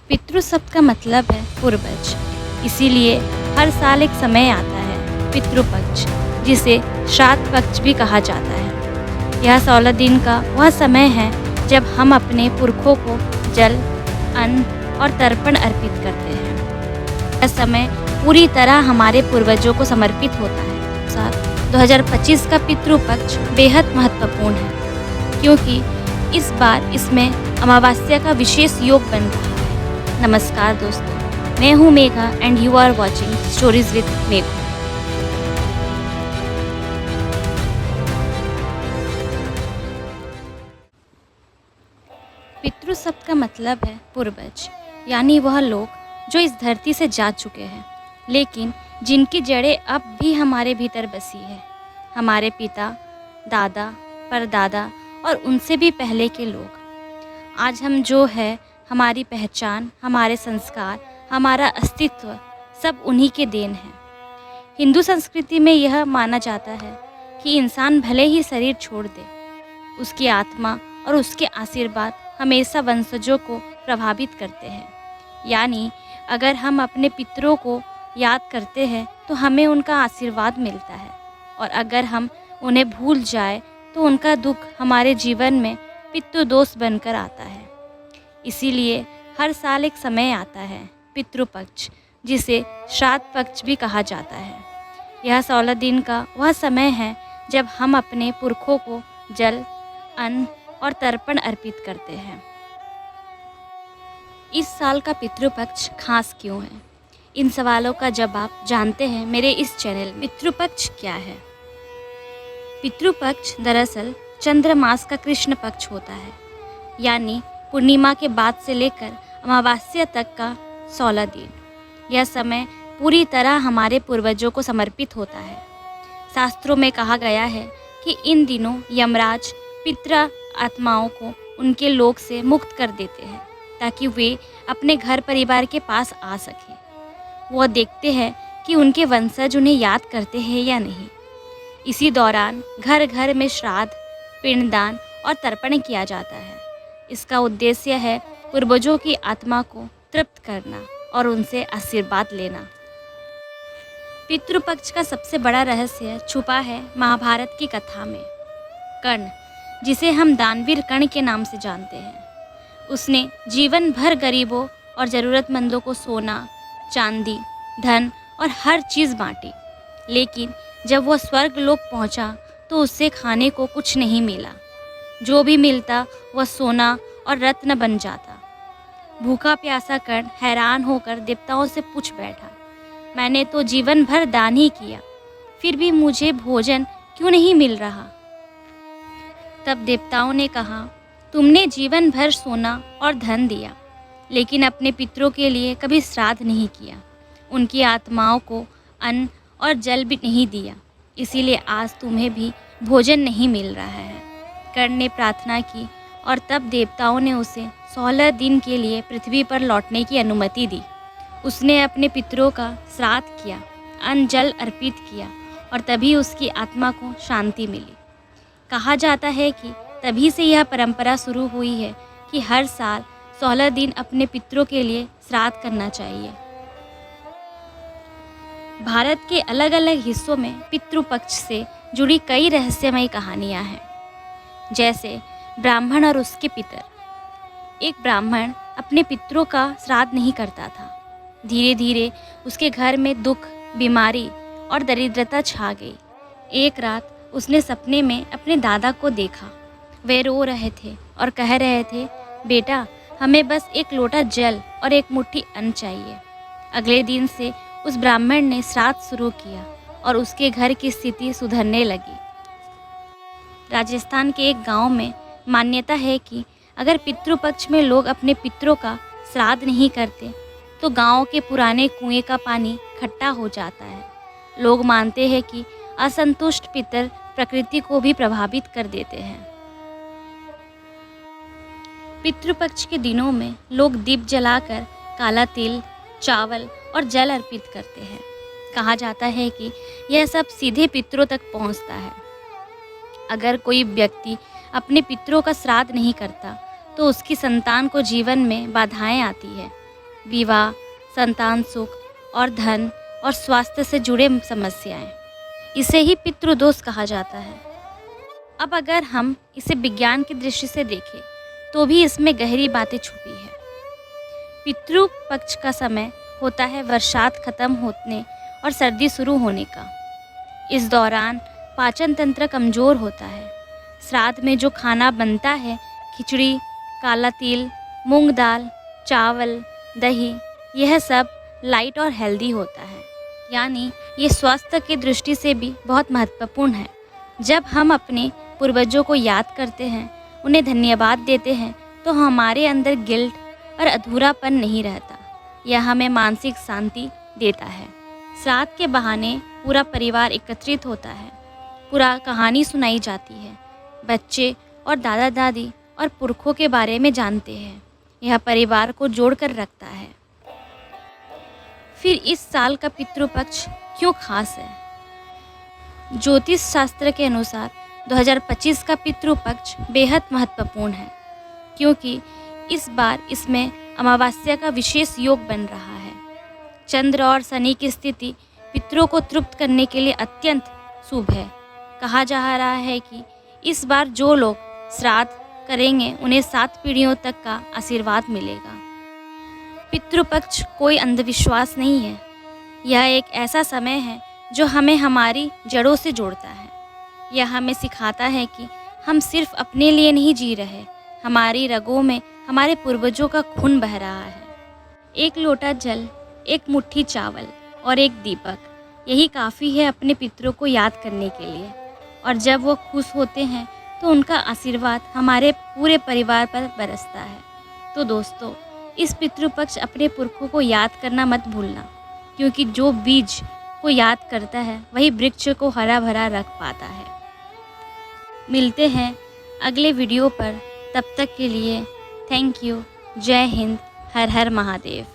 पितृ शब्द का मतलब है पूर्वज। इसीलिए हर साल एक समय आता है पितृपक्ष, जिसे श्राद्ध पक्ष भी कहा जाता है। यह 16 दिन का वह समय है जब हम अपने पुरखों को जल, अन्न और तर्पण अर्पित करते हैं। यह समय पूरी तरह हमारे पूर्वजों को समर्पित होता है। साथ 2025 का पितृपक्ष बेहद महत्वपूर्ण है, क्योंकि इस बार इसमें अमावस्या का विशेष योग बन रहा है। नमस्कार दोस्तों, मैं हूँ Megha and you are watching stories with Megha. पितृ शब्द का मतलब है पूर्वज, यानी वह लोग जो इस धरती से जा चुके हैं, लेकिन जिनकी जड़ें अब भी हमारे भीतर बसी है। हमारे पिता, दादा, परदादा और उनसे भी पहले के लोग। आज हम जो है, हमारी पहचान, हमारे संस्कार, हमारा अस्तित्व सब उन्हीं के देन है। हिंदू संस्कृति में यह माना जाता है कि इंसान भले ही शरीर छोड़ दे, उसकी आत्मा और उसके आशीर्वाद हमेशा वंशजों को प्रभावित करते हैं। यानी अगर हम अपने पितरों को याद करते हैं तो हमें उनका आशीर्वाद मिलता है, और अगर हम उन्हें भूल जाए तो उनका दुख हमारे जीवन में पितृदोष बनकर आता है। इसीलिए हर साल एक समय आता है पितृपक्ष, जिसे श्राद्ध पक्ष भी कहा जाता है। यह 16 दिन का वह समय है जब हम अपने पुरखों को जल, अन्न और तर्पण अर्पित करते हैं। इस साल का पितृपक्ष खास क्यों है? इन सवालों का जवाब जानते हैं मेरे इस चैनल में। पितृपक्ष क्या है? पितृपक्ष दरअसल चंद्र मास का कृष्ण पक्ष होता है, यानी पूर्णिमा के बाद से लेकर अमावस्या तक का 16 दिन। यह समय पूरी तरह हमारे पूर्वजों को समर्पित होता है। शास्त्रों में कहा गया है कि इन दिनों यमराज पितृ आत्माओं को उनके लोक से मुक्त कर देते हैं, ताकि वे अपने घर परिवार के पास आ सकें। वह देखते हैं कि उनके वंशज उन्हें याद करते हैं या नहीं। इसी दौरान घर घर में श्राद्ध, पिंडदान और तर्पण किया जाता है। इसका उद्देश्य है पूर्वजों की आत्मा को तृप्त करना और उनसे आशीर्वाद लेना। पितृपक्ष का सबसे बड़ा रहस्य छुपा है महाभारत की कथा में। कर्ण, जिसे हम दानवीर कर्ण के नाम से जानते हैं, उसने जीवन भर गरीबों और ज़रूरतमंदों को सोना, चांदी, धन और हर चीज़ बांटी। लेकिन जब वह स्वर्ग लोक पहुंचा तो उससे खाने को कुछ नहीं मिला। जो भी मिलता वह सोना और रत्न बन जाता। भूखा प्यासा कर्ण हैरान होकर देवताओं से पूछ बैठा, मैंने तो जीवन भर दान ही किया, फिर भी मुझे भोजन क्यों नहीं मिल रहा? तब देवताओं ने कहा, तुमने जीवन भर सोना और धन दिया, लेकिन अपने पितरों के लिए कभी श्राद्ध नहीं किया, उनकी आत्माओं को अन्न और जल भी नहीं दिया, इसीलिए आज तुम्हें भी भोजन नहीं मिल रहा है। कर्ण ने प्रार्थना की और तब देवताओं ने उसे 16 दिन के लिए पृथ्वी पर लौटने की अनुमति दी। उसने अपने पितरों का श्राद्ध किया, अन्न जल अर्पित किया, और तभी उसकी आत्मा को शांति मिली। कहा जाता है कि तभी से यह परंपरा शुरू हुई है कि हर साल 16 दिन अपने पितरों के लिए श्राद्ध करना चाहिए। भारत के अलग अलग हिस्सों में पितृपक्ष से जुड़ी कई रहस्यमयी कहानियां हैं। जैसे ब्राह्मण और उसके पितर। एक ब्राह्मण अपने पितरों का श्राद्ध नहीं करता था। धीरे धीरे उसके घर में दुख, बीमारी और दरिद्रता छा गई। एक रात उसने सपने में अपने दादा को देखा। वे रो रहे थे और कह रहे थे, बेटा, हमें बस एक लोटा जल और एक मुट्ठी अन्न चाहिए। अगले दिन से उस ब्राह्मण ने श्राद्ध शुरू किया और उसके घर की स्थिति सुधरने लगी। राजस्थान के एक गांव में मान्यता है कि अगर पितृपक्ष में लोग अपने पितरों का श्राद्ध नहीं करते तो गांव के पुराने कुएं का पानी खट्टा हो जाता है। लोग मानते हैं कि असंतुष्ट पितर प्रकृति को भी प्रभावित कर देते हैं। पितृपक्ष के दिनों में लोग दीप जलाकर काला तिल, चावल और जल अर्पित करते हैं। कहा जाता है कि यह सब सीधे पितरों तक पहुंचता है। अगर कोई व्यक्ति अपने पितरों का श्राद्ध नहीं करता तो उसकी संतान को जीवन में बाधाएं आती है। विवाह, संतान सुख और धन और स्वास्थ्य से जुड़े समस्याएं। इसे ही पितृदोष कहा जाता है। अब अगर हम इसे विज्ञान की दृष्टि से देखें तो भी इसमें गहरी बातें छुपी है। पितृ पक्ष का समय होता है बरसात खत्म होने और सर्दी शुरू होने का। इस दौरान पाचन तंत्र कमज़ोर होता है। श्राद्ध में जो खाना बनता है, खिचड़ी, काला तिल, मूंग दाल, चावल, दही, यह सब लाइट और हेल्दी होता है। यानी ये स्वास्थ्य की दृष्टि से भी बहुत महत्वपूर्ण है। जब हम अपने पूर्वजों को याद करते हैं, उन्हें धन्यवाद देते हैं, तो हमारे अंदर गिल्ट और अधूरापन नहीं रहता। यह हमें मानसिक शांति देता है। श्राद्ध के बहाने पूरा परिवार एकत्रित होता है, पूरा कहानी सुनाई जाती है, बच्चे और दादा दादी और पुरखों के बारे में जानते हैं। यह परिवार को जोड़कर रखता है। फिर इस साल का पितृपक्ष क्यों खास है? ज्योतिष शास्त्र के अनुसार 2025 का पितृपक्ष बेहद महत्वपूर्ण है, क्योंकि इस बार इसमें अमावस्या का विशेष योग बन रहा है। चंद्र और शनि की स्थिति पितरों को तृप्त करने के लिए अत्यंत शुभ है। कहा जा रहा है कि इस बार जो लोग श्राद्ध करेंगे उन्हें 7 पीढ़ियों तक का आशीर्वाद मिलेगा। पितृपक्ष कोई अंधविश्वास नहीं है। यह एक ऐसा समय है जो हमें हमारी जड़ों से जोड़ता है। यह हमें सिखाता है कि हम सिर्फ अपने लिए नहीं जी रहे, हमारी रगों में हमारे पूर्वजों का खून बह रहा है। एक लोटा जल, एक मुट्ठी चावल और एक दीपक, यही काफ़ी है अपने पितरों को याद करने के लिए। और जब वो खुश होते हैं तो उनका आशीर्वाद हमारे पूरे परिवार पर बरसता है। तो दोस्तों, इस पितृपक्ष अपने पुरखों को याद करना मत भूलना, क्योंकि जो बीज को याद करता है वही वृक्ष को हरा भरा रख पाता है। मिलते हैं अगले वीडियो पर। तब तक के लिए थैंक यू। जय हिंद। हर हर महादेव।